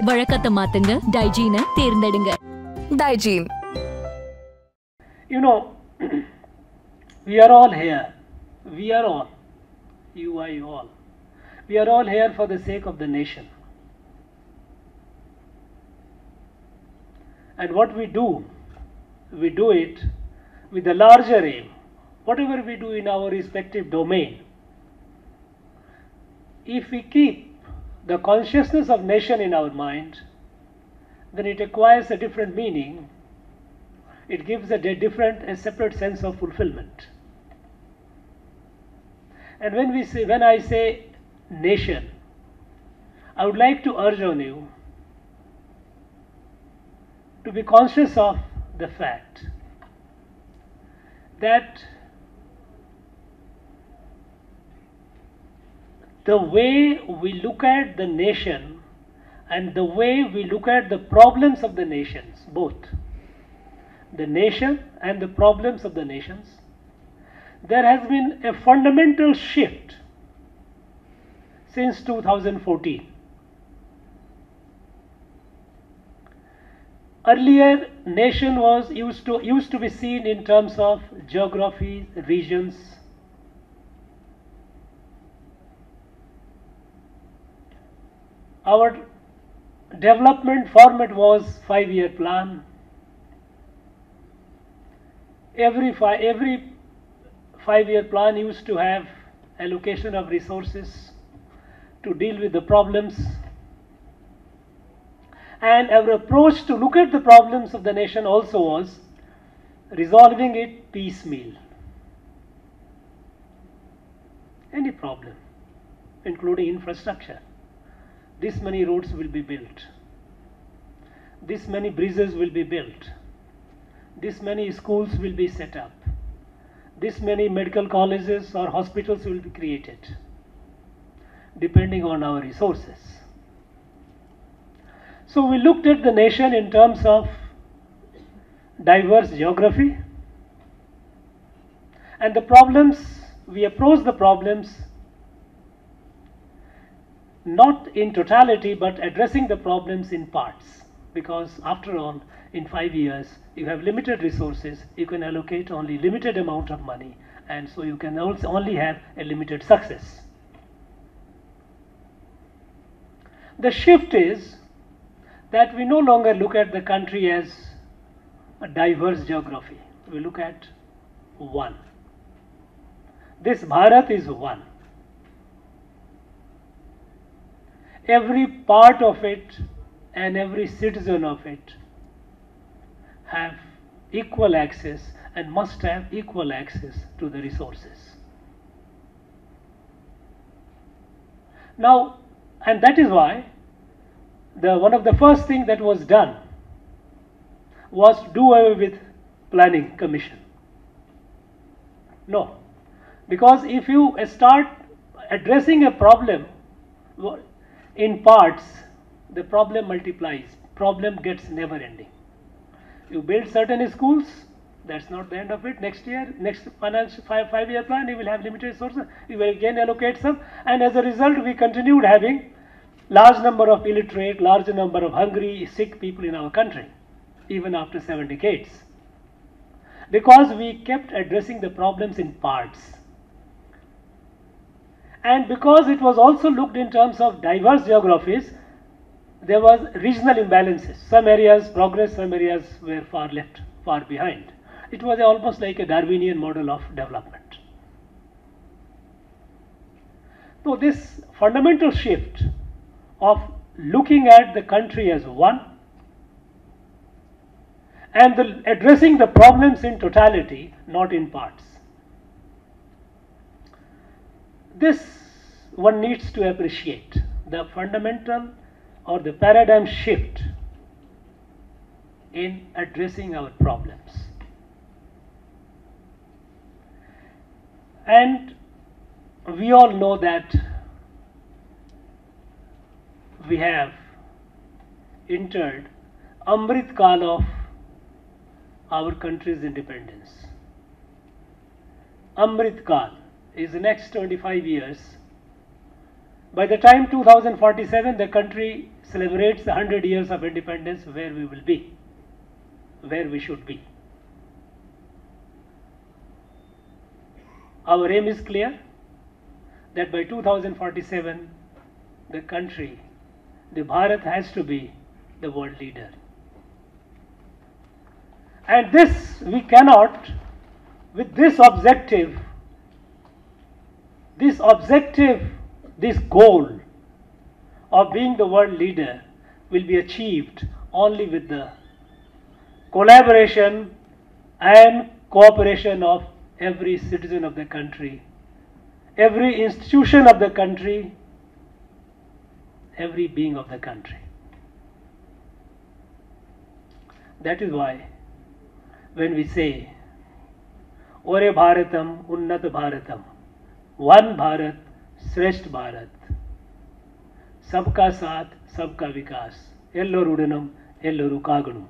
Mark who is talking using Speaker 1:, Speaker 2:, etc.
Speaker 1: வழக்கத்தை மாத்துங்க, டைஜீனை தேர்ந்தெடுங்க. டைஜீன்.
Speaker 2: You know, we are all here. We are all. You, I, all. We are all here for the sake of the nation. And what we do it with a larger aim. Whatever we do in our respective domain, if we keep the consciousness of nation in our mind, then it acquires a different meaning. It gives a a separate sense of fulfillment. And when I say nation, I would like to urge on you to be conscious of the fact that the way we look at the nation and the way we look at the problems of the nations, both the nation and the problems of the nations, there has been a fundamental shift since 2014. Earlier, nation was used to be seen in terms of geography, regions. Our development format was 5-year plan. Every 5-year plan used to have allocation of resources to deal with the problems. And our approach to look at the problems of the nation also was resolving it piecemeal. Any problem, including infrastructure. This many roads will be built. This many bridges will be built. This many schools will be set up. This many medical colleges or hospitals will be created, depending on our resources. So we looked at the nation in terms of diverse geography and the problems. We approached the problems not in totality but addressing the problems in parts, because after all, in 5 years you have limited resources, you can allocate only limited amount of money, and so you can also only have a limited success. The shift is that we no longer look at the country as a diverse geography. We look at one. This Bharat is one. Every part of it and every citizen of it have equal access and must have equal access to the resources. Now, and that is why one of the first thing that was done was to do away with planning commission. No, because if you start addressing a problem in parts, the problem multiplies, problem gets never ending. You build certain schools, that's not the end of it. Next year, next financial 5-year plan, you will have limited resources, you will again allocate some, and as a result we continued having large number of illiterate, large number of hungry, sick people in our country, even after 7 decades. Because we kept addressing the problems in parts. And because it was also looked in terms of diverse geographies, there was regional imbalances. Some areas progressed, some areas were far left, far behind. It was almost like a Darwinian model of development. So this fundamental shift of looking at the country as one and addressing the problems in totality, not in parts. This one needs to appreciate the fundamental or the paradigm shift in addressing our problems. And we all know that we have entered Amrit Kal of our country's independence. Amrit Kal is the next 25 years By the time 2047, the country celebrates the 100 years of independence, where we will be, where we should be. Our aim is clear, that by 2047, the country, the Bharat has to be the world leader. And this, we cannot, with this objective, this goal of being the world leader will be achieved only with the collaboration and cooperation of every citizen of the country, every institution of the country, every being of the country. That is why when we say, Ore Bharatam, Unnat Bharatam, one Bharat, Shrestha Bharat, Sabka Saath, Sabka Vikas, Elloru Udanam, Elloru Kaganum.